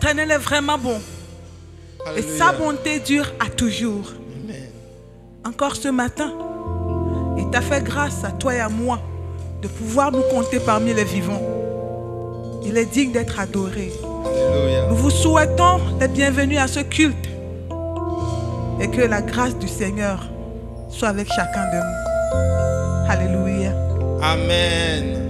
l'Éternel est vraiment bon. Et sa bonté dure à toujours. Amen. Encore ce matin, il t'a fait grâce à toi et à moi de pouvoir nous compter parmi les vivants. Il est digne d'être adoré. Alléluia. Nous vous souhaitons la bienvenue à ce culte et que la grâce du Seigneur soit avec chacun de nous. Alléluia. Amen.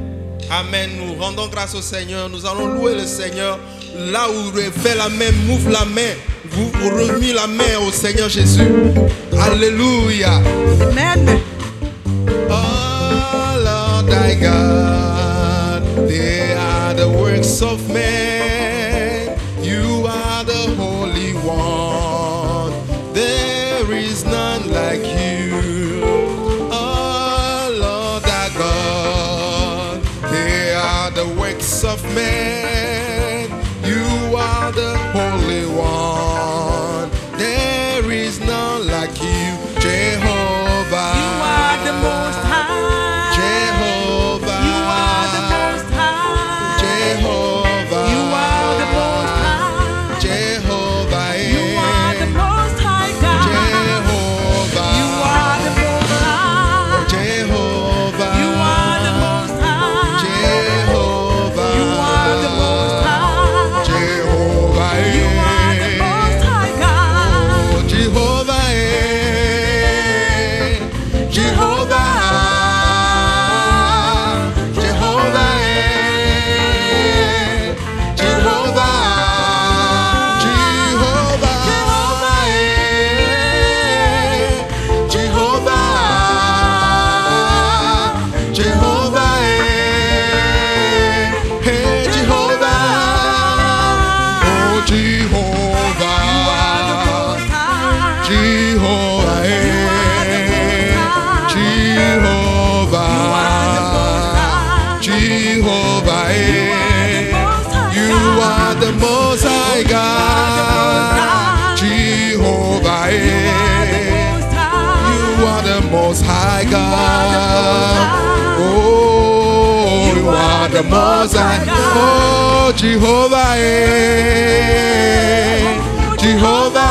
Amen. Nous rendons grâce au Seigneur. Nous allons louer le Seigneur. Là où vous fait la main, mouvre la main. Vous remis la main au Seigneur Jésus. Alléluia. Amen. Oh Lord thy God, they are the works of man. You are the Holy One. There is none like you. Oh Lord thy God, they are the works of man. You are the Holy One. There is none like you, Jehovah. You are the most high. Jehovah. You are the most high. Jehovah. You are the most high. Jehovah. You are the most high God. Jehovah. You are the most high. Jehovah. You are the most high. Jehovah. You are the most high. Jehovah. You are the most high God. Oh, Jehovah. Jehovah. Jehovah. Jehovah. Jehovah. Jehovah. Hey, Jehovah. Oh, Jehovah. Jehovah. Jehovah. Jehovah. You are the most high God. Jehovah. You are the most high God. Oh, you are the most high. Oh, Jehovah. Jehovah.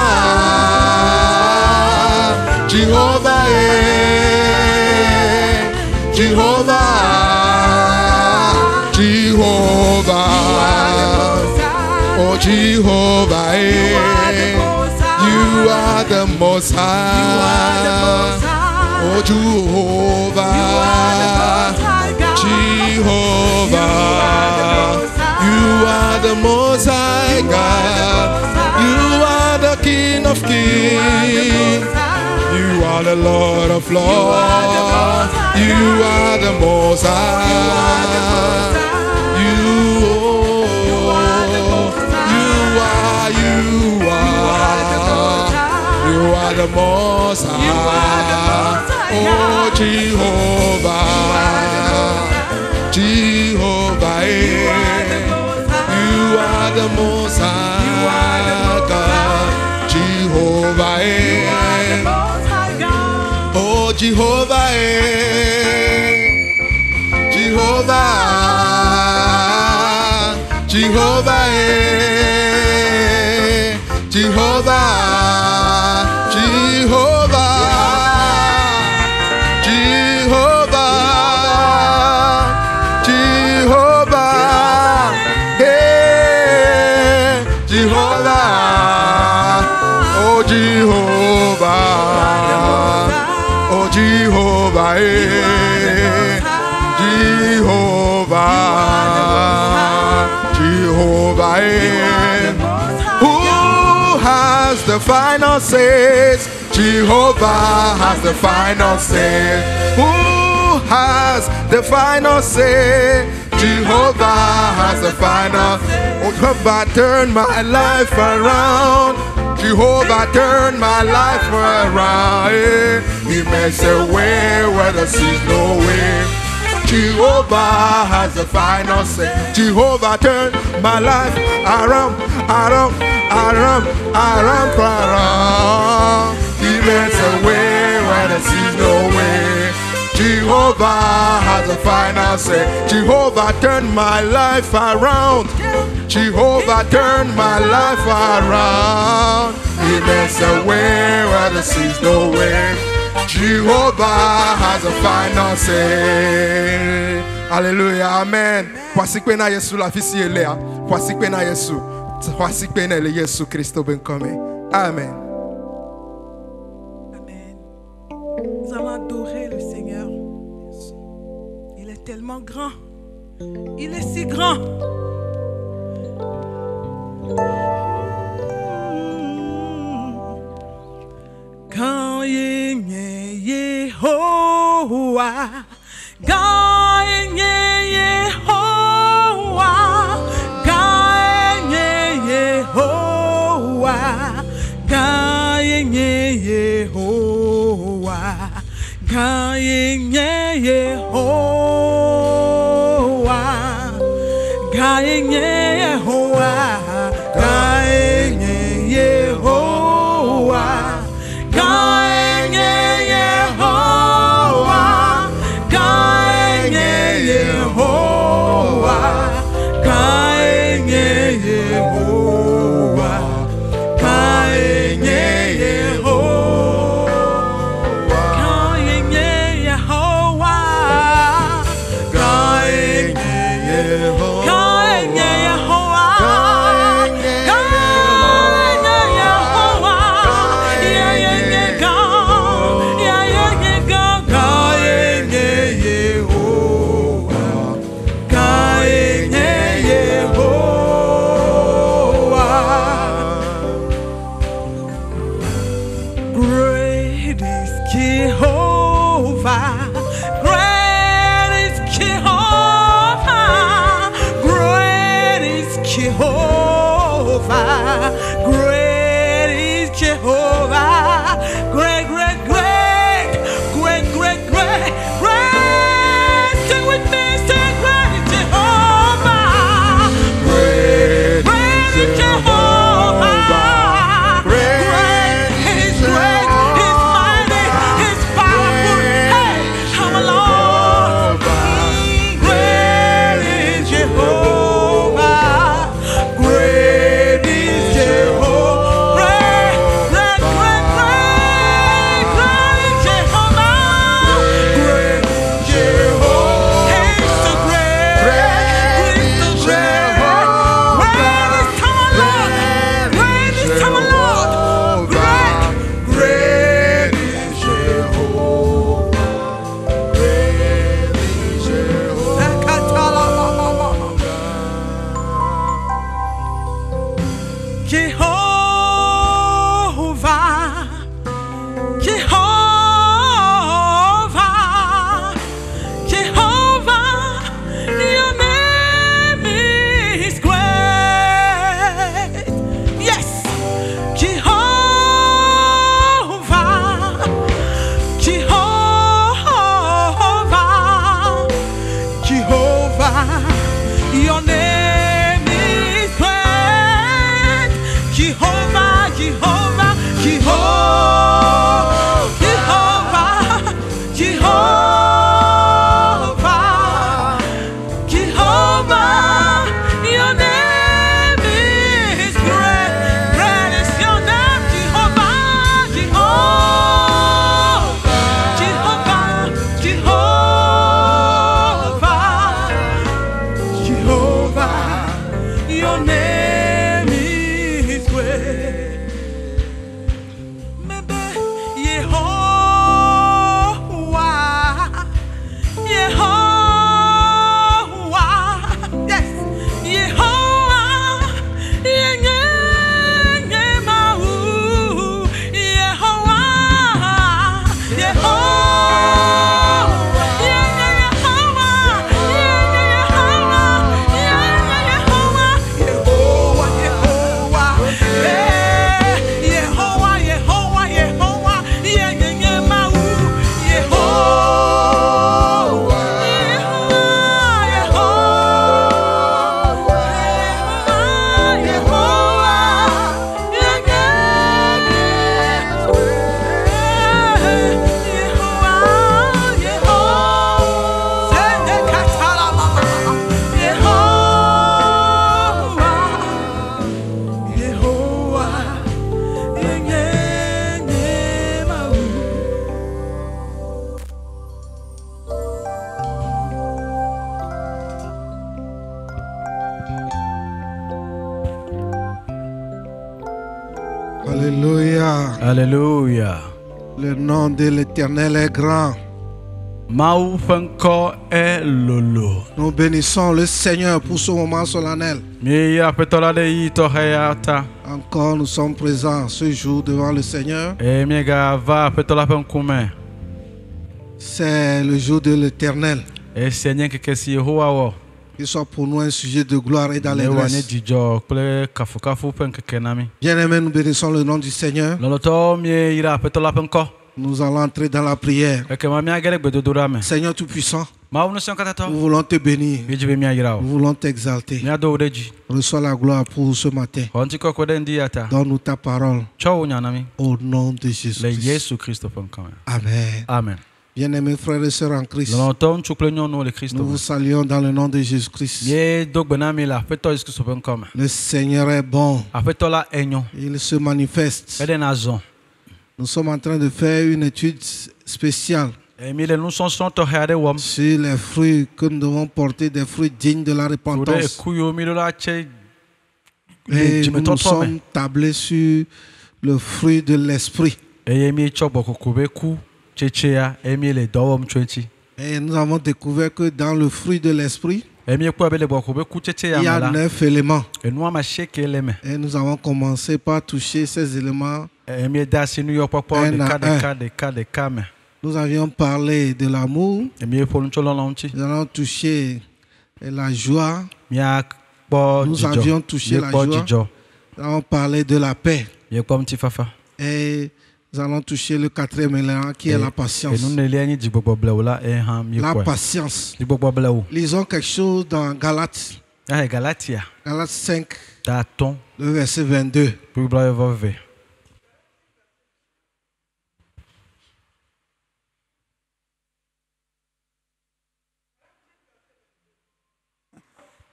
Jehovah. Jehovah. Jehovah. Oh, Jehovah. You are the most high. Oh, Jehovah. Jehovah. You are the most high God. You are the King of kings. You are the Lord of lords. You are the most high. You are the most high. Oh, Jehovah. Jehovah. You are the most high God. Jehovah. Oh, Jehovah. Jehovah. Jehovah. Jehovah. Jehovah. Jehovah. Jehovah. Hey, Jehovah. Oh, Jehovah. Oh, Jehovah. Jehovah. Jehovah. Who has the final say? Jehovah has the final say. Who has the final say? Jehovah has the final. Oh, Jehovah, turn my life around. Jehovah, turn my life around. He makes a way where there seems no way. Jehovah has the final say. Jehovah, turn my life around, around, around, around, around. He makes a way where there seems no way. Jehovah has the final say. Jehovah turned my life around. Jehovah turned my life around. He makes a way where there seems no way. Jehovah has a final say. Hallelujah, amen. Voici que na Yesu la fisi elea. Voici que na Yesu. Voici que na Yesu Christo ben come. Amen. Amen. Nous allons adorer le Seigneur. Il est tellement grand. Il est si grand. Quand Yehowa, gagné Yehowa, gagné Yehowa, gagné Yehowa, gagné Yehowa, gagné Yehowa, gagné Yehowa. Yehowa. Alléluia. Le nom de l'Éternel est grand. Maou fenko e lolo. Nous bénissons le Seigneur pour ce moment solennel. Mi ya petola de ito hayata. Encore nous sommes présents ce jour devant le Seigneur. E mi ga va petola penkume. C'est le jour de l'Éternel. E Seigneur que si Yehowa wo. Qu'il soit pour nous un sujet de gloire et d'allégresse. Bien-aimés, nous bénissons le nom du Seigneur. Nous allons entrer dans la prière. Seigneur Tout-Puissant, nous voulons te bénir. Nous voulons t'exalter. Reçois la gloire pour ce matin. Donne-nous ta parole. Au nom de Jésus-Christ. Amen. Amen. Bien-aimés frères et sœurs en Christ, nous vous saluons dans le nom de Jésus-Christ. Le Seigneur est bon. Il se manifeste. Nous sommes en train de faire une étude spéciale sur les fruits que nous devons porter, des fruits dignes de la repentance. Et nous sommes tablés sur le fruit de l'esprit. Et nous avons découvert que dans le fruit de l'esprit, il y a 9 éléments. Et nous avons commencé par toucher ces éléments un à un. Nous avions parlé de l'amour. Nous avons touché la joie. Nous avions touché la joie. Nous avons parlé de la paix. Et nous allons toucher le 4e élément qui est la patience. La patience. Lisons quelque chose dans Galates. Galates 5, le verset 22.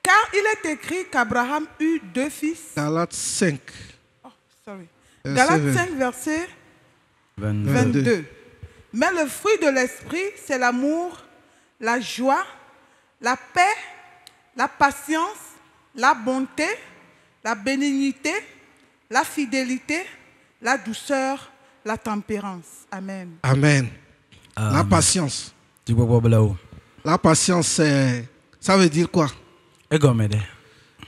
Car il est écrit qu'Abraham eut 2 fils. Galates 5. Galates 5, verset 22. Mais le fruit de l'esprit, c'est l'amour, la joie, la paix, la patience, la bonté, la bénignité, la fidélité, la douceur, la tempérance. Amen. Amen. La patience. La patience, ça veut dire quoi?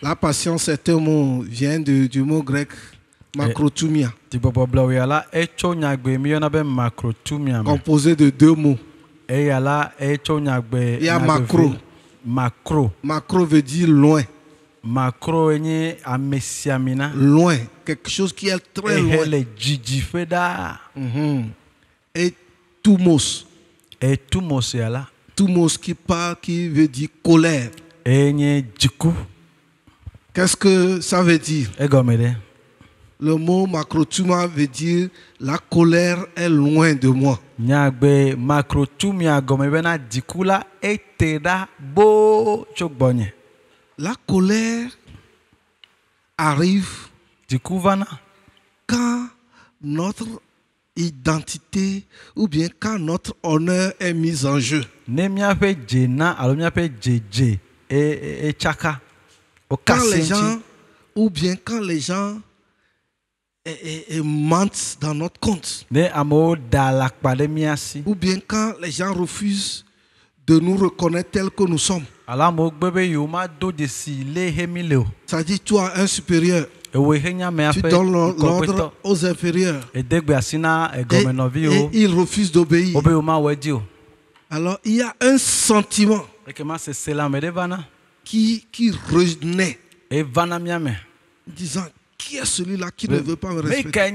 La patience, c'est un mot, vient du mot grec macrothumia. Composé de 2 mots. Il y a macro. Macro veut dire loin. Loin. Quelque chose qui est très loin. Et thumos. Thumos qui veut dire colère. Qu'est-ce que ça veut dire? Le mot macrothumia veut dire la colère est loin de moi. La colère arrive quand notre identité ou bien quand notre honneur est mis en jeu. Quand les gens, ou bien quand les gens mentent dans notre compte. Ou bien quand les gens refusent de nous reconnaître tels que nous sommes. Ça dit, toi, un supérieur, tu donnes l'ordre aux inférieurs. Et ils refusent d'obéir. Alors, il y a un sentiment qui renaît, disant, qui est celui-là qui ne veut pas me respecter?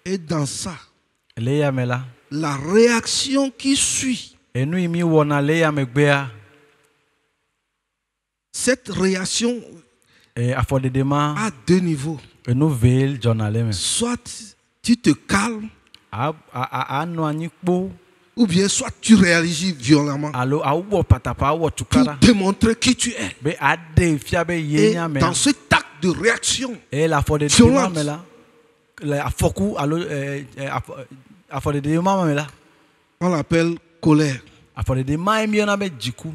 Et dans ça, la réaction qui suit, cette réaction a 2 niveaux. Soit tu te calmes, ou bien soit tu réagis violemment pour démontrer qui tu es. Et dans cet acte de réaction violente, on l'appelle colère.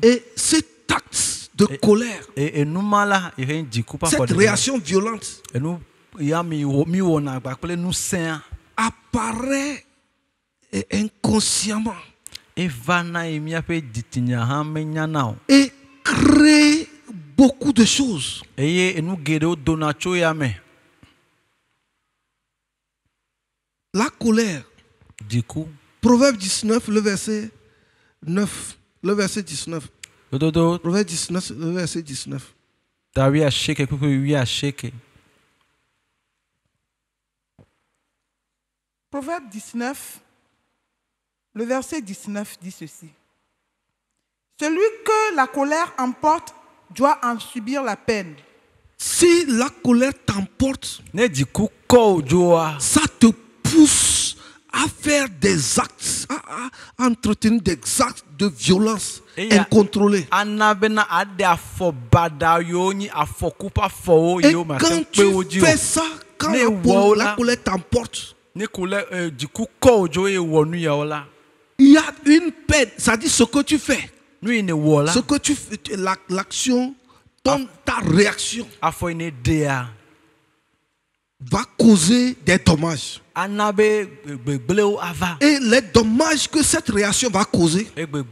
Et cet acte de colère, cette réaction violente apparaît inconsciemment et crée beaucoup de choses. La colère. Proverbe 19, le verset 9. Le verset 19. Proverbe 19, le verset 19. Proverbe 19, le verset 19 dit ceci. Celui que la colère emporte doit en subir la peine. Si la colère t'emporte, ça te pousse à faire des actes, à entretenir des actes de violence incontrôlés. Et quand tu fais ça, quand la colère t'emporte, il y a une peine. Ça dit ce que tu fais. Ce que tu fais, l'action, ta réaction va causer des dommages. Et les dommages que cette réaction va causer, on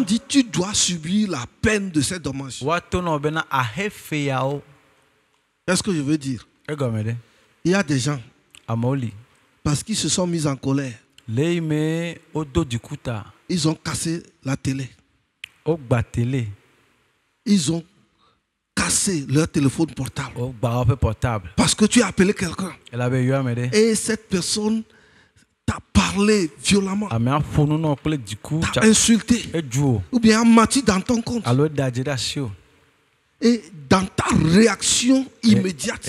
dit tu dois subir la peine de ces dommages. Qu'est-ce que je veux dire? Il y a des gens, parce qu'ils se sont mis en colère, ils ont cassé la télé. Ils ont cassé leur téléphone portable. Parce que tu as appelé quelqu'un. Et cette personne t'a parlé violemment. T'a insulté. Ou bien a menti dans ton compte. Et dans ta réaction immédiate,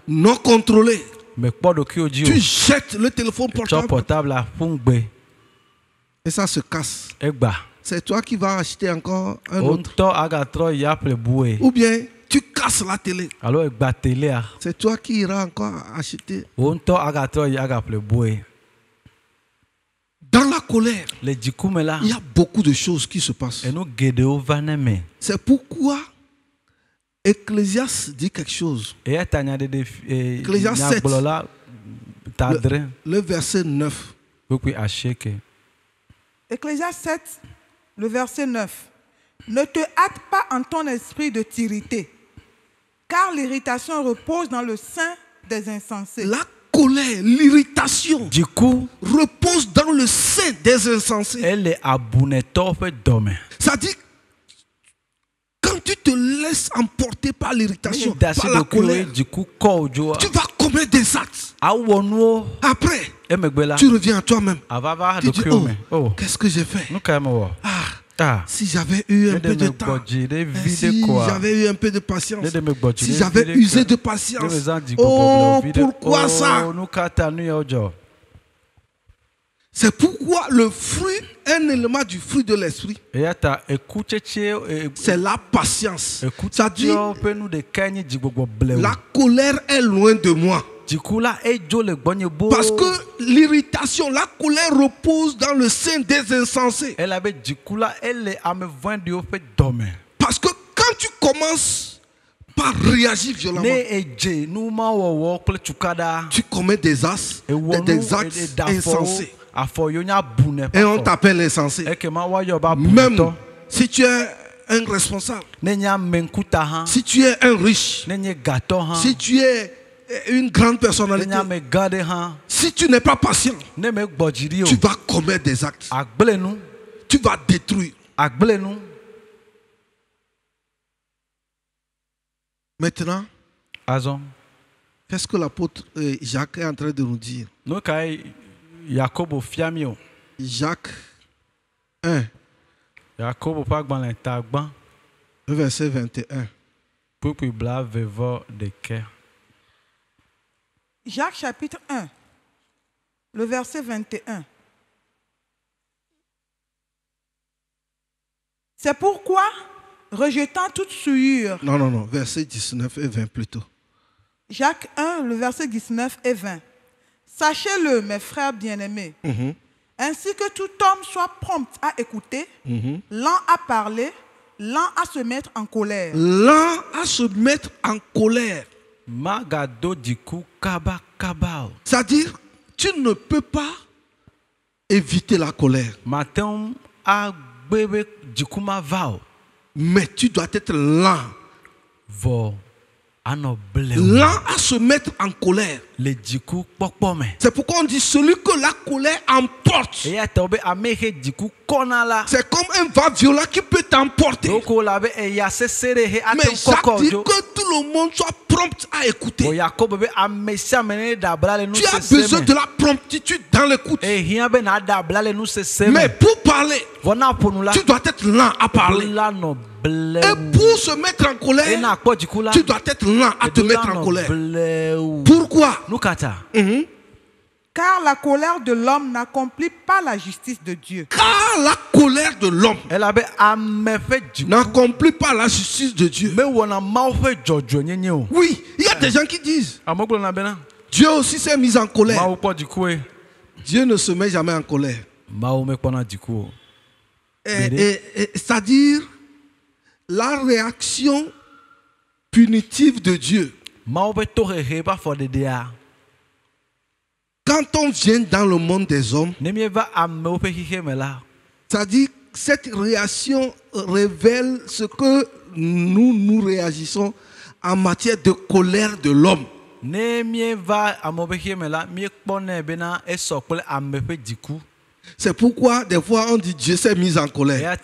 non contrôlée, tu jettes le téléphone portable. Et ça se casse. C'est toi qui vas acheter encore un autre. Ou bien tu casses la télé. C'est toi qui iras encore acheter. Dans la colère, il y a beaucoup de choses qui se passent. C'est pourquoi Ecclésiaste dit quelque chose. Ecclésiaste 7, le verset 9. Ecclésiaste 7, le verset 9. Ne te hâte pas en ton esprit de t'irriter, car l'irritation repose dans le sein des insensés. La colère, l'irritation repose dans le sein des insensés. Ça dit, quand tu te laisses emporter par l'irritation, par la colère, tu vas commettre des actes. Après, tu reviens à toi-même. Tu dis, oh, qu'est-ce que j'ai fait? Si j'avais eu un peu de temps, si j'avais eu un peu de patience, si j'avais usé de patience, oh, pourquoi ça? C'est pourquoi le fruit, un élément du fruit de l'esprit, c'est la patience. Ça dit, la colère est loin de moi. Parce que l'irritation, la colère repose dans le sein des insensés. Parce que quand tu commences par réagir violemment, tu commets des actes insensés. Et on t'appelle insensé. Même si tu es un responsable, si tu es un riche, si tu es une grande personnalité, si tu n'es pas patient, tu vas commettre des actes. Tu vas détruire. Maintenant, qu'est-ce que l'apôtre Jacques est en train de nous dire? Jacques 1, le verset 21. Jacques chapitre 1, le verset 21. C'est pourquoi, rejetant toute souillure... Non, verset 19 et 20 plutôt. Jacques 1, le verset 19 et 20. Sachez-le, mes frères bien-aimés, ainsi que tout homme soit prompt à écouter, lent à parler, lent à se mettre en colère. Lent à se mettre en colère. C'est-à-dire, tu ne peux pas éviter la colère. Mais tu dois être lent. Lent à se mettre en colère. C'est pourquoi on dit celui que la colère emporte. C'est comme un vent violent qui peut t'emporter. Mais Jacques dit que tout le monde soit prompt à écouter. Tu as besoin de la promptitude dans l'écoute. Mais pour parler, tu dois être lent à parler. Et pour se mettre en colère, tu dois être lent à te mettre en colère. Pourquoi? Car la colère de l'homme n'accomplit pas la justice de Dieu. Car la colère de l'homme n'accomplit pas la justice de Dieu. Oui, il y a des gens qui disent Dieu aussi s'est mis en colère. Dieu ne se met jamais en colère. C'est-à-dire la réaction punitive de Dieu. Quand on vient dans le monde des hommes, c'est-à-dire cette réaction révèle ce que nous réagissons en matière de colère de l'homme. C'est pourquoi des fois on dit Dieu s'est mis en colère.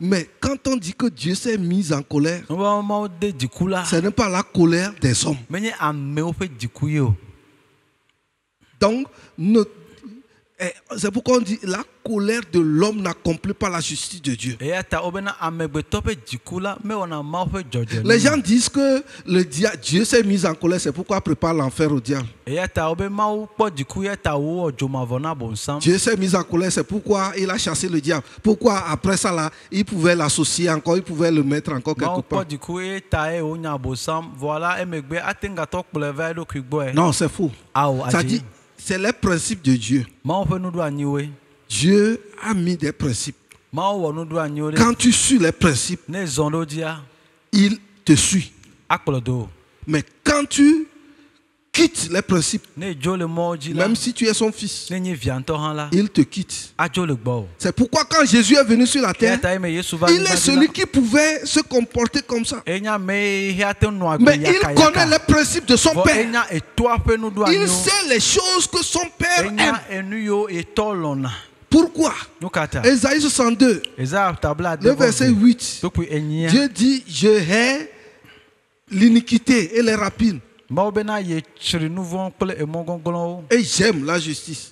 Mais quand on dit que Dieu s'est mis en colère, ce n'est pas la colère des hommes. Donc, c'est pourquoi on dit la colère de l'homme n'accomplit pas la justice de Dieu. Les gens disent que Dieu s'est mis en colère, c'est pourquoi il prépare l'enfer au diable. Dieu s'est mis en colère, c'est pourquoi il a chassé le diable. Pourquoi après ça, là, il pouvait l'associer encore, il pouvait le mettre encore quelque part. Non, c'est faux. Ça dit, c'est les principes de Dieu. Dieu a mis des principes. Quand tu suis les principes, il te suit. Mais quand tu quittes les principes, même si tu es son fils, il te quitte. C'est pourquoi quand Jésus est venu sur la terre, il est celui qui pouvait se comporter comme ça. Mais il connaît les principes de son père. Il sait les choses que son père aime. Pourquoi? Ésaïe 62, le verset 8, Dieu dit, je hais l'iniquité et les rapines. Et j'aime la justice.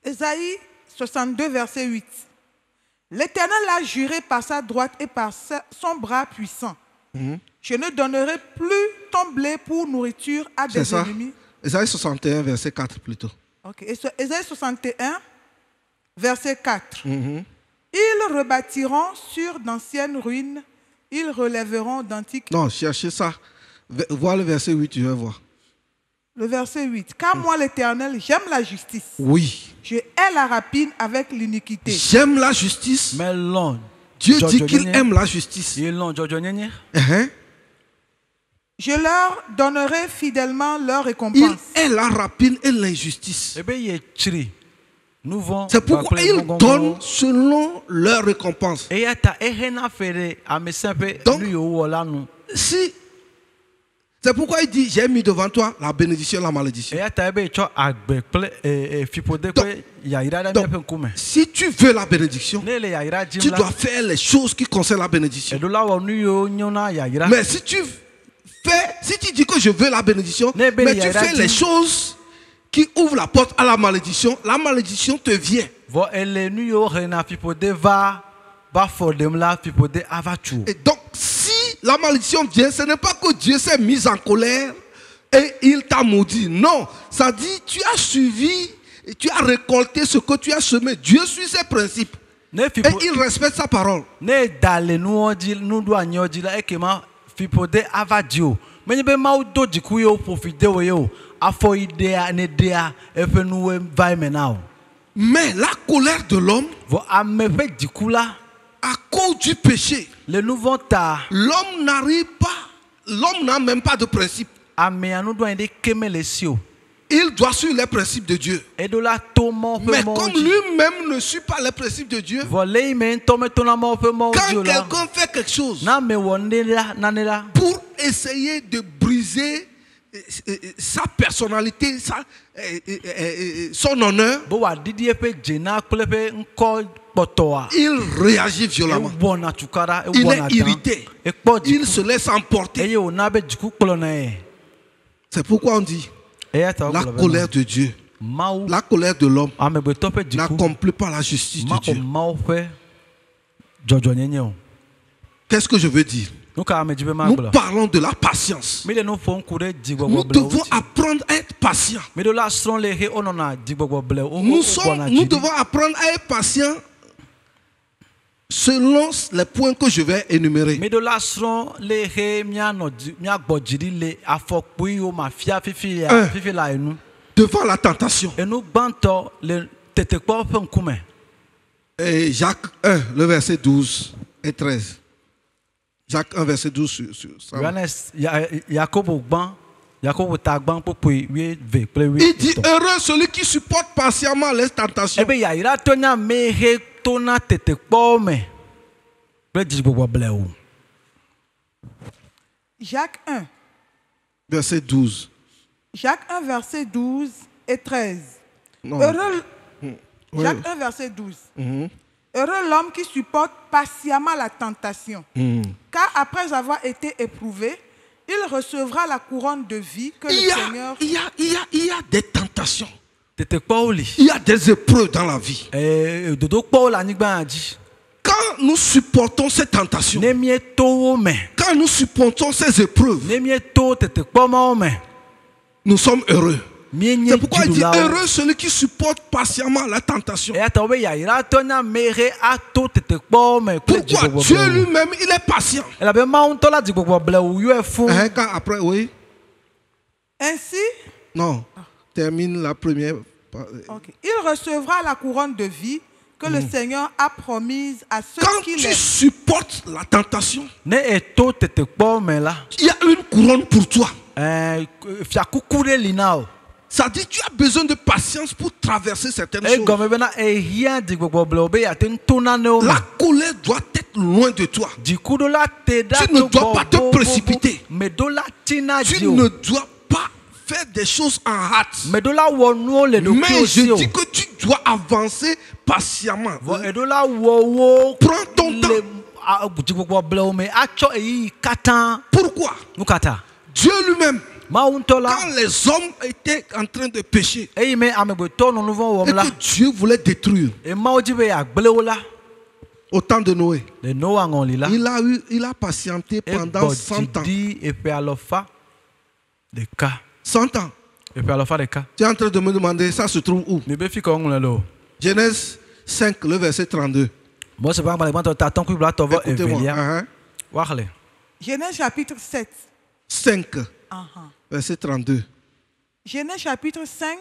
Ésaïe 62, verset 8. L'Éternel a juré par sa droite et par son bras puissant. Je ne donnerai plus ton blé pour nourriture à des ennemis. Ésaïe 61, verset 4 plutôt. Okay. Ésaïe 61, verset 4. Ils rebâtiront sur d'anciennes ruines, ils relèveront d'antiques... Non, cherchez ça. Vois le verset 8, tu vas voir. Le verset 8. Car moi, l'Éternel, j'aime la justice. Oui. Je hais la rapine avec l'iniquité. J'aime la justice. Dieu dit qu'il aime la justice. Je leur donnerai fidèlement leur récompense. Il hait la rapine et l'injustice. C'est pourquoi il donne selon leur récompense. Donc, si c'est pourquoi il dit j'ai mis devant toi la bénédiction et la malédiction. Donc, si tu veux la bénédiction, tu dois faire les choses qui concernent la bénédiction. Mais si tu dis que je veux la bénédiction, mais tu fais les choses qui ouvrent la porte à la malédiction te vient. Et donc, si la malédiction vient, ce n'est pas que Dieu s'est mis en colère et il t'a maudit. Non, ça dit tu as suivi, tu as récolté ce que tu as semé. Dieu suit ses principes et il respecte sa parole. Mais la colère de l'homme à cause du péché, l'homme n'arrive pas, l'homme n'a même pas de principe. Il doit suivre les principes de Dieu. Mais comme lui-même ne suit pas les principes de Dieu, quand quelqu'un fait quelque chose pour essayer de briser sa personnalité, son honneur, il réagit violemment. Il est irrité. Il se laisse emporter. C'est pourquoi on dit la colère de Dieu, la colère de l'homme n'accomplit pas la justice de Dieu. Qu'est-ce que je veux dire? Nous parlons de la patience. Nous devons apprendre à être patients. Nous devons apprendre à être patients selon les points que je vais énumérer. Devant la tentation. Et Jacques 1, le verset 12 et 13. Jacques 1, verset 12 sur ça. Il dit heureux celui qui supporte patiemment les tentations. Jacques 1. Verset 12. Jacques 1, verset 12 et 13. Non. Heureux, Oui. Jacques 1, verset 12. Heureux l'homme qui supporte patiemment la tentation, car après avoir été éprouvé, il recevra la couronne de vie que le Seigneur... Il y a des tentations. Il y a des épreuves dans la vie. Quand nous supportons ces tentations, quand nous supportons ces épreuves, nous sommes heureux. C'est pourquoi il dit heureux celui qui supporte patiemment la tentation. Pourquoi Dieu lui-même il est patient. Après, oui. Ainsi, non, termine la première. Okay. Il recevra la couronne de vie que le Seigneur a promise à ceux qui l'aiment. Quand tu supportes la tentation, il y a une couronne pour toi. Ça dit que tu as besoin de patience pour traverser certaines choses. La colère doit être loin de toi. Tu ne dois pas te précipiter. Tu ne dois pas faire des choses en hâte. Mais je dis que tu dois avancer patiemment. Prends ton temps. Pourquoi? Dieu lui-même, quand les hommes étaient en train de pécher et que Dieu voulait détruire, au temps de Noé, il a patienté pendant 100 ans. 100 ans. Tu es en train de me demander, ça se trouve où? Genèse 5, le verset 32. Écoutez-moi. Genèse chapitre 7. 5, verset 32. Genèse chapitre 5,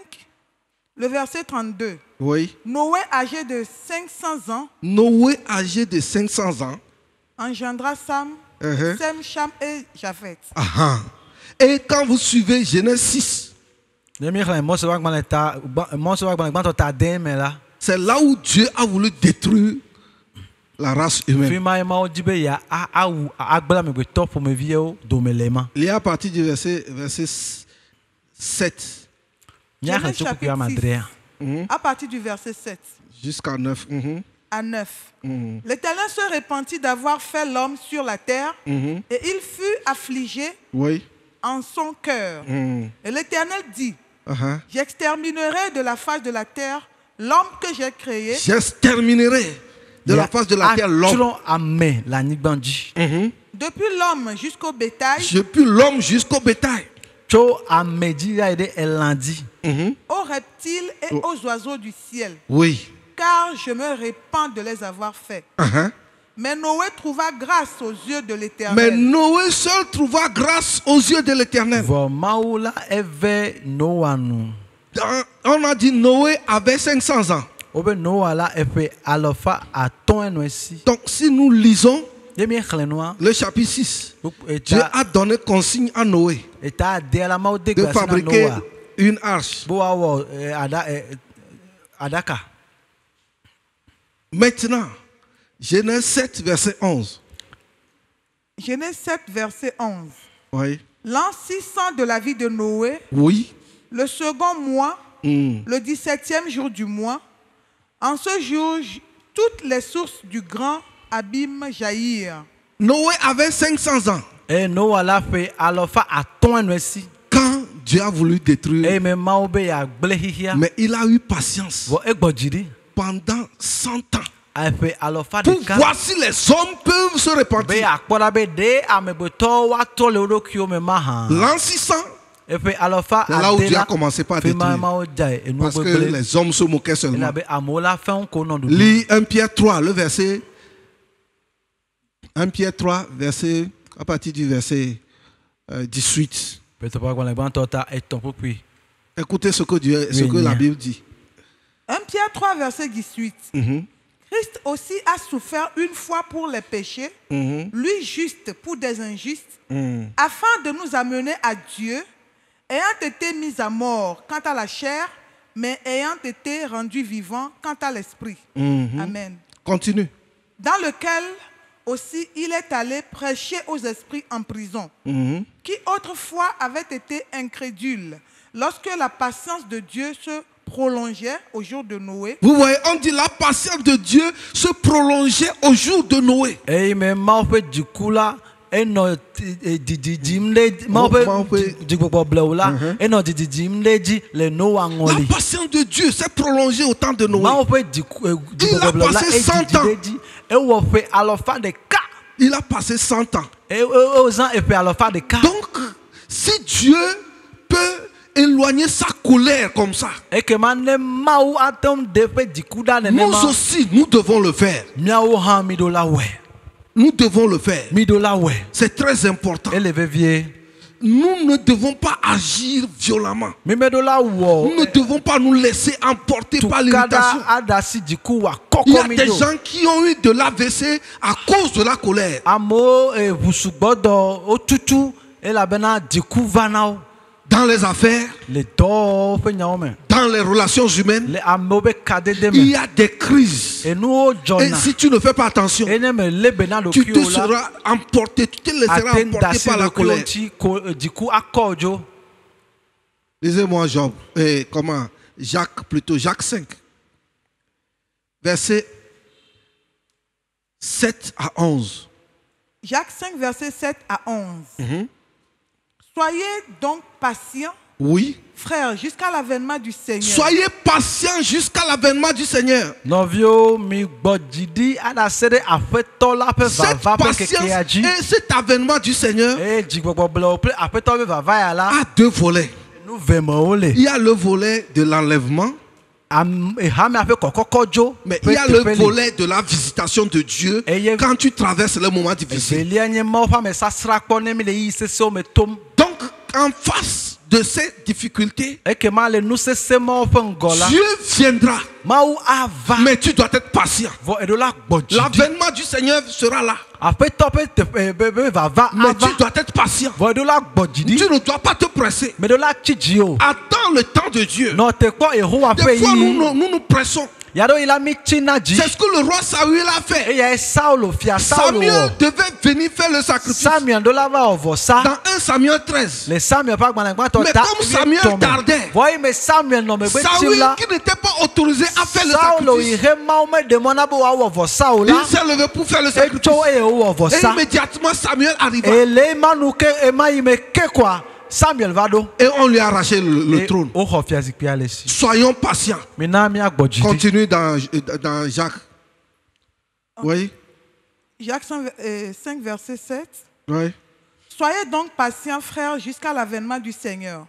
le verset 32. Oui. Noé âgé de 500 ans. Noé âgé de 500 ans engendra Sam, Sem, Cham et Japheth. Et quand vous suivez Genèse 6, c'est là où Dieu a voulu détruire la race humaine. Il y a à partir du verset 7. Genèse chapitre 6, à partir du verset 7. Jusqu'à 9. À 9. L'Éternel se repentit d'avoir fait l'homme sur la terre et il fut affligé en son cœur. Et l'Éternel dit, j'exterminerai de la face de la terre l'homme que j'ai créé. J'exterminerai de la face de la terre l'homme. Depuis l'homme jusqu'au bétail. Depuis l'homme jusqu'au bétail. Aux reptiles et aux oiseaux du ciel. Oui. Car je me répands de les avoir faits. Mais Noé trouva grâce aux yeux de l'Éternel. Mais Noé seul trouva grâce aux yeux de l'Éternel. On a dit Noé avait 500 ans. Donc si nous lisons le chapitre 6, Dieu a donné consigne à Noé de fabriquer une arche. Maintenant, Genèse 7, verset 11. Genèse 7, verset 11. Oui. L'an 600 de la vie de Noé, oui. Le second mois, le 17e jour du mois, en ce jour, toutes les sources du grand abîme jaillirent. Noé avait 500 ans. Quand Dieu a voulu détruire, mais il a eu patience pendant 100 ans. Pour voir si les hommes peuvent se repentir. L'an 600, c'est là où Dieu a commencé par détruire. Parce que les hommes se moquaient seulement. Lis 1 Pierre 3, le verset. 1 Pierre 3, verset, à partir du verset 18. Écoutez ce que la Bible dit. 1 Pierre 3, verset 18. Christ aussi a souffert une fois pour les péchés, lui juste pour des injustes, afin de nous amener à Dieu, ayant été mis à mort quant à la chair, mais ayant été rendu vivant quant à l'esprit. Amen. Continue. Dans lequel aussi il est allé prêcher aux esprits en prison, qui autrefois avaient été incrédules, lorsque la patience de Dieu se prolongeait au jour de Noé. Vous voyez, on dit la patience de Dieu se prolongeait au jour de Noé. La patience de Dieu s'est prolongée au temps de Noé. Il a passé 100 ans. Il a passé 100 ans. Donc, si Dieu peut éloigner sa colère comme ça, nous aussi, nous devons le faire. Nous devons le faire. C'est très important. Nous ne devons pas agir violemment. Nous ne devons pas nous laisser emporter par l'irritation. Il y a des gens qui ont eu de l'AVC à cause de la colère. Dans les affaires, dans les relations humaines, il y a des crises. Et si tu ne fais pas attention, tu te seras emporté, tu te laisseras emporter par la colère. Lisez-moi Job, Jacques 5, verset 7 à 11. Jacques 5, verset 7 à 11. Soyez donc patients, oui, frères, jusqu'à l'avènement du Seigneur. Soyez patients jusqu'à l'avènement du Seigneur. Cette patience et cet avènement du Seigneur a deux volets. Il y a le volet de l'enlèvement, mais il y a le volet de la visitation de Dieu quand tu traverses le moment difficile. Donc, en face de ces difficultés, Dieu viendra, mais tu dois être patient. L'avènement du Seigneur sera là, mais tu dois être patient. Tu ne dois pas te presser. Attends le temps de Dieu. Des fois nous nous pressons. C'est ce que le roi Samuel a fait. Samuel devait venir faire le sacrifice dans 1 Samuel 13. Mais comme Samuel tardait, Samuel qui n'était pas autorisé à faire le sacrifice, il s'est levé pour faire le sacrifice. Et immédiatement Samuel arriva. Et on lui a arraché le trône. Soyons patients. Continue dans Jacques. Oui. Jacques 5, verset 7. Oui. Soyez donc patients, frères, jusqu'à l'avènement du Seigneur.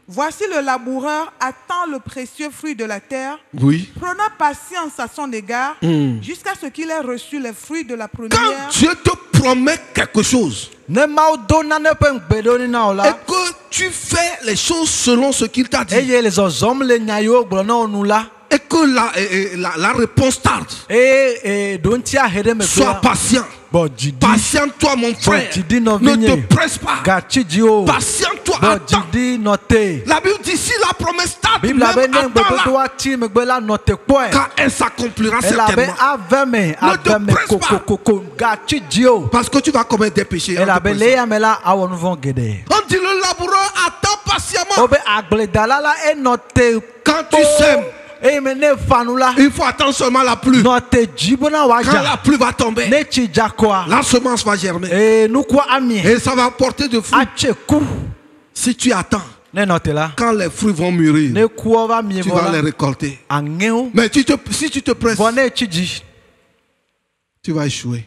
Voici le laboureur attend le précieux fruit de la terre, prenant patience à son égard, jusqu'à ce qu'il ait reçu les fruits de la première. Quand Dieu te promet quelque chose, et que tu fais les choses selon ce qu'il t'a dit, Et que la réponse tarde. Sois patient. Patiente-toi, mon frère. Ne te presse pas. Patiente-toi. Attends. La Bible dit si la promesse tarde, car elle s'accomplira certainement. Ne te presse pas. Parce que tu vas commettre des péchés. On dit le laboureur attend patiemment. Quand tu sèmes, il faut attendre seulement la pluie. Quand la pluie va tomber, la semence va germer. Et ça va porter de fruits. Si tu attends, quand les fruits vont mûrir, tu vas les récolter. Mais si tu te presses, tu vas échouer.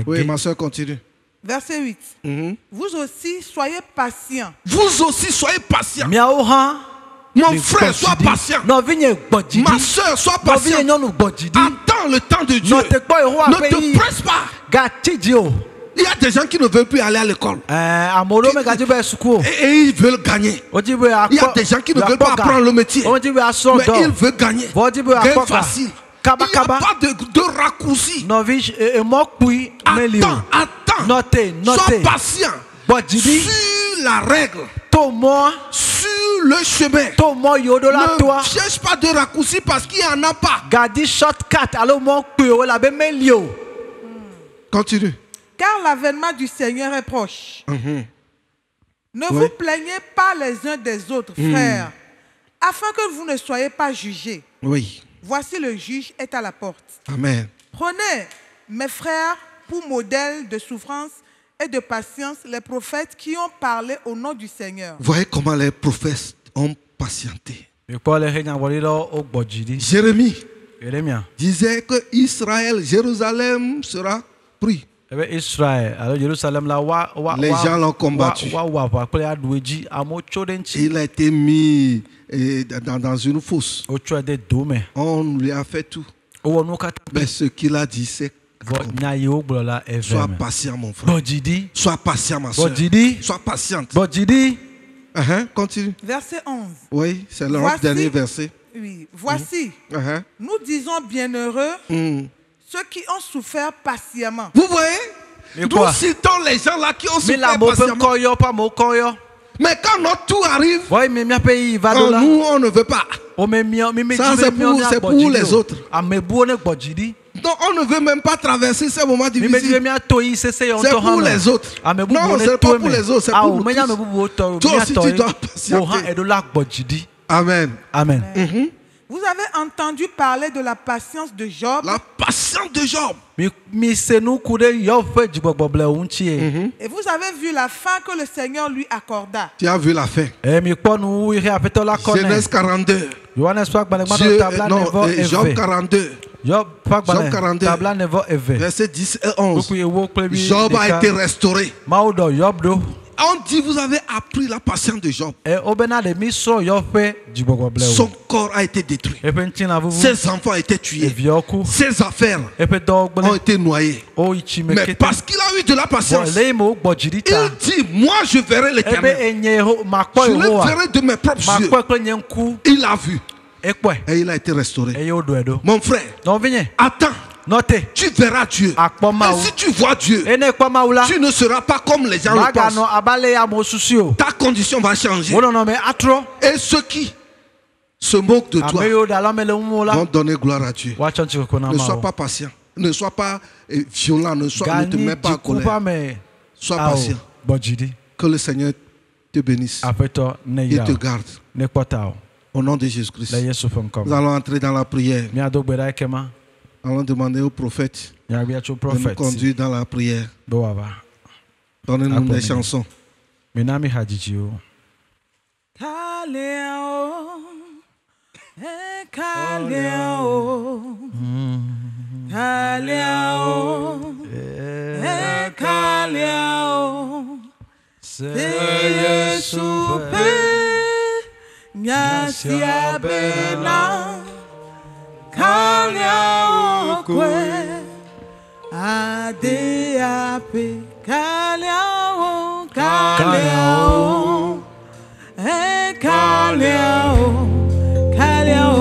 Oui, ma soeur, continue. Verset 8. Vous aussi, soyez patients. Vous aussi, soyez patients. Mon frère, sois patient. Ma soeur, sois patient. Attends le temps de Dieu. Ne te presse pas. Il y a des gens qui ne veulent plus aller à l'école. Et ils veulent gagner. Il y a des gens qui ne veulent pas apprendre le métier. Mais ils veulent gagner. Gain facile. Il n'y a pas de raccourci. Attends. Sois patient. Sur la règle. Sur le chemin. Ne cherche pas de raccourci parce qu'il n'y en a pas. Continue. Car l'avènement du Seigneur est proche. Ne vous plaignez pas les uns des autres, frères, afin que vous ne soyez pas jugés. Oui. Voici le juge est à la porte. Amen. Prenez, mes frères, pour modèle de souffrance et de patience les prophètes qui ont parlé au nom du Seigneur. Voyez comment les prophètes ont patienté. Jérémie disait que Israël, Jérusalem sera pris. Les gens l'ont combattu. Il a été mis dans une fosse. On lui a fait tout. Mais ce qu'il a dit, c'est sois patient, mon frère. Sois patient, ma soeur. Sois patiente. Continue. Verset 11. Oui, c'est le dernier verset. Oui. Voici, nous disons bienheureux ceux qui ont souffert patiemment. Vous voyez? Nous citons les gens là qui ont souffert patiemment. Mais quand notre tour arrive, nous on ne veut pas. Ça c'est pour les autres. Donc on ne veut même pas traverser ces moments difficiles. C'est pour les autres. Non, c'est pas pour les autres, c'est pour nous tous. Toi aussi tu dois patienter. Amen. Vous avez entendu parler de la patience de Job. La patience de Job. Et vous avez vu la fin que le Seigneur lui accorda. Tu as vu la fin. Genèse 42. Job 42. Job 42. Verset 10 et 11. Job a été restauré. On dit vous avez appris la patience de Job. Son corps a été détruit. Ses enfants ont été tués. Ses affaires ont été noyées. Mais parce qu'il a eu de la patience, il dit moi je verrai l'Éternel. Je le verrai de mes propres yeux. Il a vu. Et il a été restauré. Mon frère, attends. Tu verras Dieu. Et si tu vois Dieu, tu ne seras pas comme les gens le pensent. Ta condition va changer. Et ceux qui se moquent de toi vont donner gloire à Dieu. Ne sois pas patient. Ne sois pas violent. Ne te mets pas en colère. Sois patient. Que le Seigneur te bénisse et te garde. Au nom de Jésus-Christ. Nous allons entrer dans la prière. Allons demander au prophète de nous conduire dans la prière. Donnez-nous des chansons. Kalia okwe adeape kalia o kalia o kalia o kalia o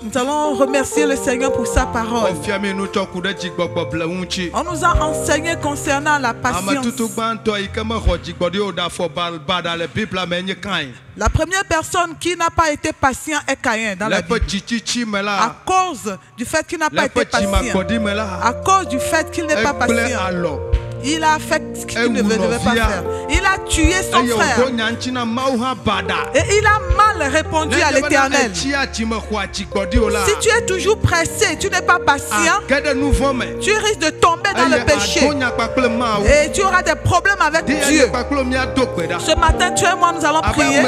Nous allons remercier le Seigneur pour sa parole. On nous a enseigné concernant la patience. La première personne qui n'a pas été patient est Caïn dans la Bible. À cause du fait qu'il n'a pas été patient, à cause du fait qu'il n'est pas patient, il a fait ce qu'il ne devait pas faire. Il a tué son frère. Et il a mal répondu à l'Éternel. Si tu es toujours pressé, tu n'es pas patient, tu risques de tomber dans le péché. Et tu auras des problèmes avec Dieu. Ce matin, tu et moi, nous allons prier.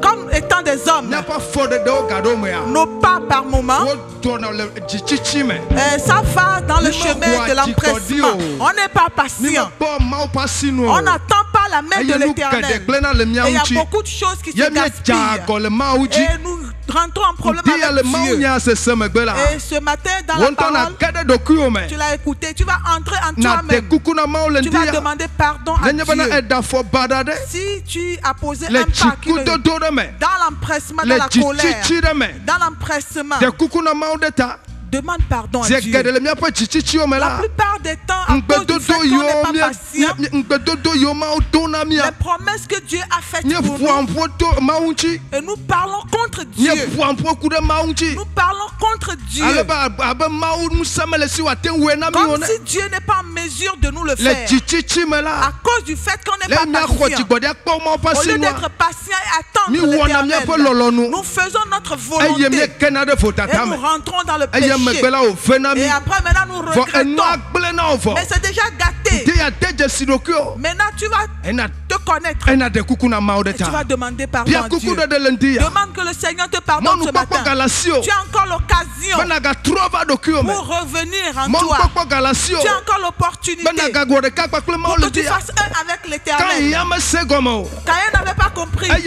Comme étant des hommes, nos pas par moment, ça va dans le chemin de l'empressement. On n'est pas patient. On n'attend pas la main de l'Éternel. Et il y a beaucoup de choses qui se gaspillent. Et nous rentrons en problème avec Dieu. Et ce matin, dans la parole, tu l'as écouté, tu vas entrer en toi-même. Tu vas demander pardon à Dieu. Si tu as posé un pas qui dans l'empressement, dans la colère, dans l'empressement, demande pardon à Dieu. La plupart des temps, à cause du fait qu'on n'est pas patient, les promesses que Dieu a faites pour nous, et nous parlons contre Dieu. Nous parlons contre Dieu. Comme si Dieu n'est pas en mesure de nous le faire. À cause du fait qu'on n'est pas patient. Au lieu d'être patient et attendre l'Éternel, nous faisons notre volonté. Et nous rentrons dans le péché. Et après, maintenant, nous regrettons. Mais c'est déjà gâté. Maintenant, tu vas te connaître. Et tu vas demander pardon à Dieu. Demande que le Seigneur te pardonne ce matin. Tu as encore l'occasion pour revenir en toi. Tu as encore l'opportunité pour que tu fasses un avec l'Éternel. Caïn n'avait pas compris. Et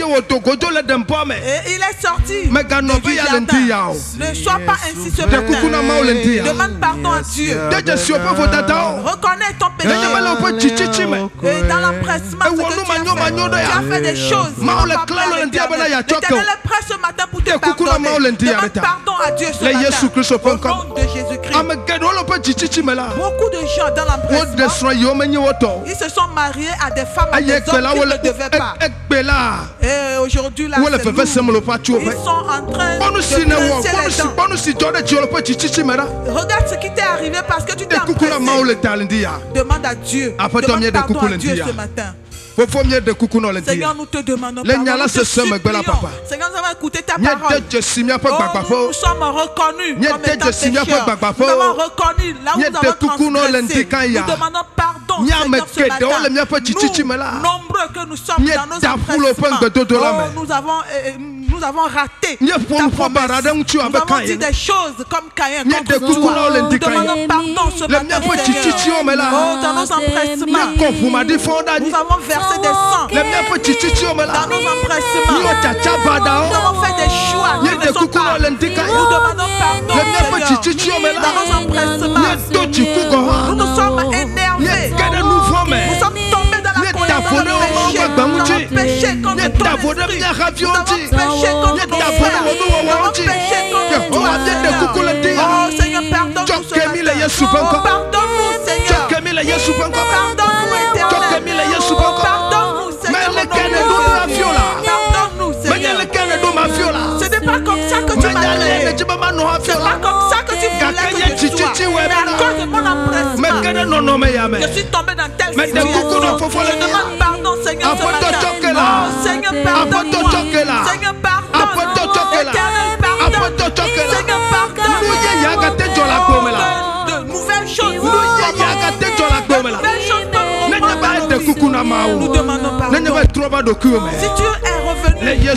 il est sorti du jardin. Ne sois pas ainsi ce matin. Demande pardon à Dieu. Reconnais ton péché. Et dans l'empressement, tu as fait des choses. L'Éternel est prêt ce matin pour te pardonner. Demande pardon à Dieu ce matin. Au nom de Jésus-Christ. Beaucoup de gens dans l'empressement, ils se sont mariés à des femmes, à des hommes qu'ils ne devaient pas. Et aujourd'hui, là, ils sont en train de presser les dents. Regarde ce qui t'est arrivé parce que tu t'es empressé. Demande à Dieu. Demande pardon à Dieu ce matin. Seigneur, nous te demandons pardon. Nous te supplions. Seigneur, nous avons écouté ta parole. Nous sommes reconnus comme étant pécheurs. Nous avons reconnu là où nous avons transgressé. Nous demandons pardon, Seigneur, ce matin. Nous, nombreux que nous sommes dans nos empressements, nous avons nous avons raté ta promesse. Nous avons dit des choses comme Caïn contre toi. Nous demandons pardon ce matin, Seigneur. Oh, dans nos empressements, nous avons versé des sangs. Dans nos empressements, nous avons fait des choix qui ne sont pas. Nous demandons pardon, Seigneur. Dans nos empressements, nous nous sommes énervés. Nous sommes tombés dans la colère, dans le péché. Nous avons péché contre ton esprit. Nous avons péché contre nos frères. Nous avons péché contre toi, Seigneur. Oh Seigneur, pardonne-nous ce matin. Oh, pardonne-nous, Seigneur. Pardonne-nous, Éternel. Oh, pardonne-nous, Seigneur. Pardonne-nous, Seigneur. Ce n'est pas comme ça que tu m'as créé. Ce n'est pas comme ça que tu voulais que je sois. Mais à cause de mon empressement, je suis tombé dans telle situation. Je demande pardon, Seigneur, ce matin. Oh, Seigneur, pardonne-moi. Seigneur, pardonne-moi. Éternel, pardonne. Seigneur, pardonne. De nouvelles choses. De nouvelles choses nous demandons pardon. Si Dieu est revenu à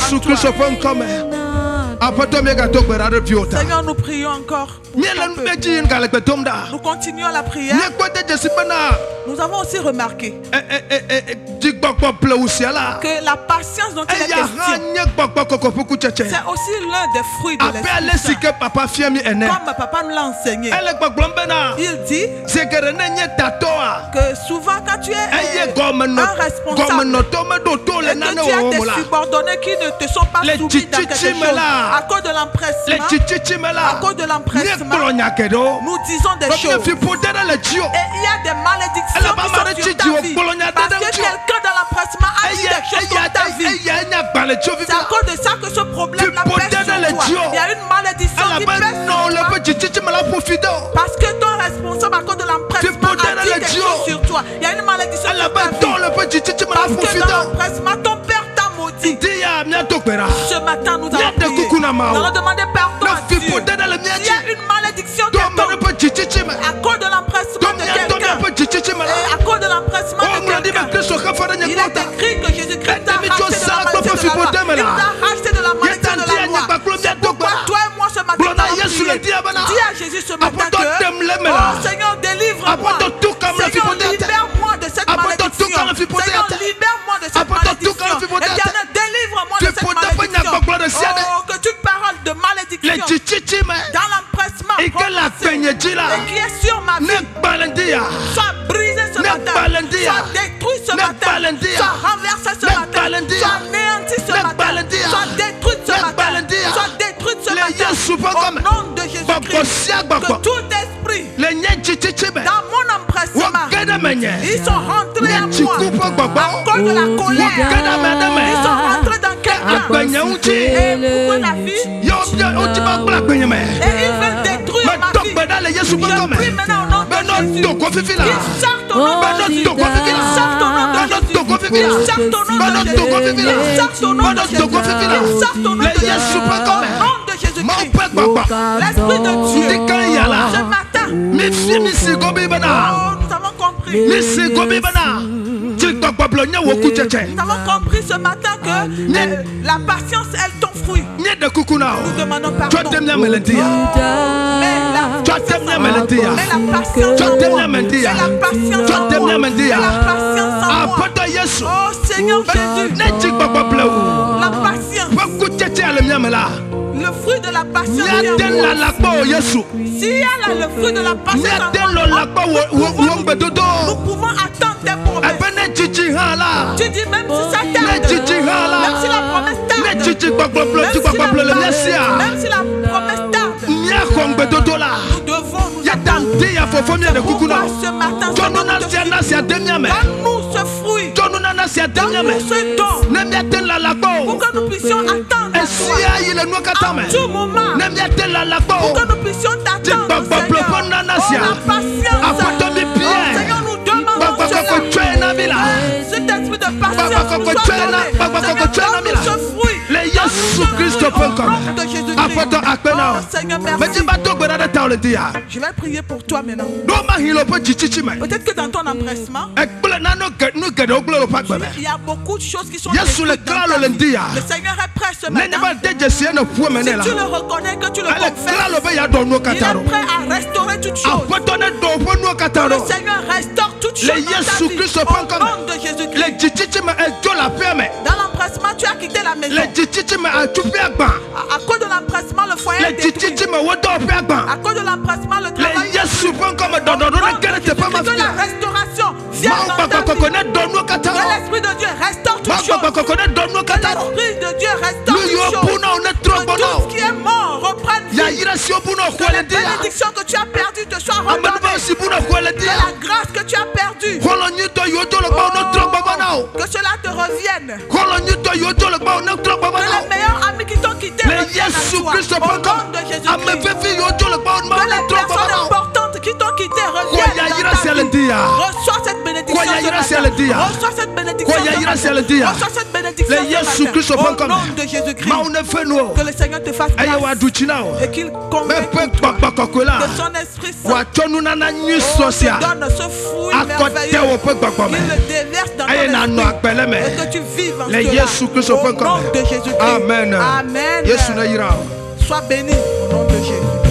toi, Seigneur, nous prions encore. Nous continuons la prière. Nous avons aussi remarqué que la patience dont il est question, c'est aussi l'un des fruits de l'esprit. Comme papa nous l'a enseigné. Il dit que souvent quand tu es un responsable et que tu as des subordonnés qui ne te sont pas soumis dans quelque chose, à cause de l'empressement, nous disons des choses. Et il y a des malédictions qui sont sur ta vie. Parce que quelqu'un dans l'empressement a dit des choses sur ta vie. C'est à cause de ça que ce problème-là pèse sur toi. Il y a une malédiction qui pèse sur toi. Parce que ton responsable, à cause de l'empressement, a dit des choses sur toi. Il y a une malédiction sur ta vie. Parce que dans l'empressement, ton père t'a maudit. Ce matin, nous allons prier. Nous allons demander pardon à Dieu. Il y a une malédiction qui tombe à cause de l'empressement de quelqu'un. Et à cause de l'empressement de quelqu'un. Il est écrit que Jésus-Christ t'a racheté de la malédiction de la loi. C'est pourquoi toi et moi ce matin, nous allons prier. Dis à Jésus ce matin que, oh Seigneur, délivre-moi. Seigneur, libère-moi de cette malédiction. Seigneur, libère-moi de cette malédiction. Éternel, délivre-moi de cette malédiction. Oh, que toute parole de malédiction dans l'empressement et qui est sur ma vie soit brisée ce matin, soit détruite ce matin, soit renversée ce matin, soit anéantie ce matin, soit détruite ce matin, soit détruite ce matin. Au nom de Jésus-Christ, que tout esprit dans mon empressement, ils sont rentrés à moi à cause de la colère. Ils sont rentrés dans quelqu'un. Et pourquoi la fille? Et ils veulent détruire ma vie. Je prie maintenant au nom de Jésus. Ils sortent au nom de Jésus. Ils sortent au nom de Jésus. Ils sortent au nom de Jésus. Ils sortent au nom de Jésus. Ils sortent au nom de Jésus. Au nom de Jésus-Christ. L'Esprit de Dieu. Ce matin. Oh, nous avons compris. Nous avons compris ce matin que la patience, elle ton fruit. Nous demandons pardon. Mais la patience en moi. Oh Seigneur Jésus. La patience. Le fruit de la patience. S'il y a le fruit de la patience en moi, nous pouvons attendre tes promesses. Tu dis même si ça tarde, même si la promesse tarde, même si la promesse tarde, nous devons nous attendre. C'est pourquoi ce matin, donne-nous ce fruit, donne-nous ce don, pour que nous puissions attendre en tout moment, pour que nous puissions t'attendre, Seigneur. La patience, Seigneur, nous demandons cela. Cet esprit de patience nous soit donné. Donne-nous ce fruit. Seigneur, merci. Je vais prier pour toi maintenant. Peut-être que dans ton empressement, il y a beaucoup de choses qui sont détruites dans ta vie. Le Seigneur est prêt ce matin, si tu le reconnais, que tu le confesses, il est prêt à restaurer toutes choses. Que le Seigneur restaure toutes choses dans ta vie. Au nom de Jésus-Christ. Dans l'empressement, tu as quitté la maison. À cause de l'empressement, le foyer est détruit. À cause de l'empressement, le travail est détruit. Que la restauration vienne dans ta vie. Que l'Esprit de Dieu restaure toutes choses. Que l'Esprit de Dieu restaure toutes choses. Que tout ce qui est mort reprenne vie. Que les bénédictions que tu as perdues te soient redonnées. Que la grâce que tu as perdue, que cela te revienne. Que les meilleurs amis qui t'ont quitté reviennent à toi. Au nom de Jésus-Christ. Que les personnes importantes qui t'ont quitté reviennent dans ta vie. Reçois cette bénédiction ce matin. Reçois cette bénédiction ce matin. Reçois cette bénédiction ce matin. Au nom de Jésus-Christ. Que le Seigneur te fasse grâce et qu'il convainque de son Esprit Saint. Te donne ce fruit merveilleux. Qu'il le déverse dans ton esprit et que tu vives en cela. Au nom de Jésus-Christ. Amen. Amen. Sois béni au nom de Jésus.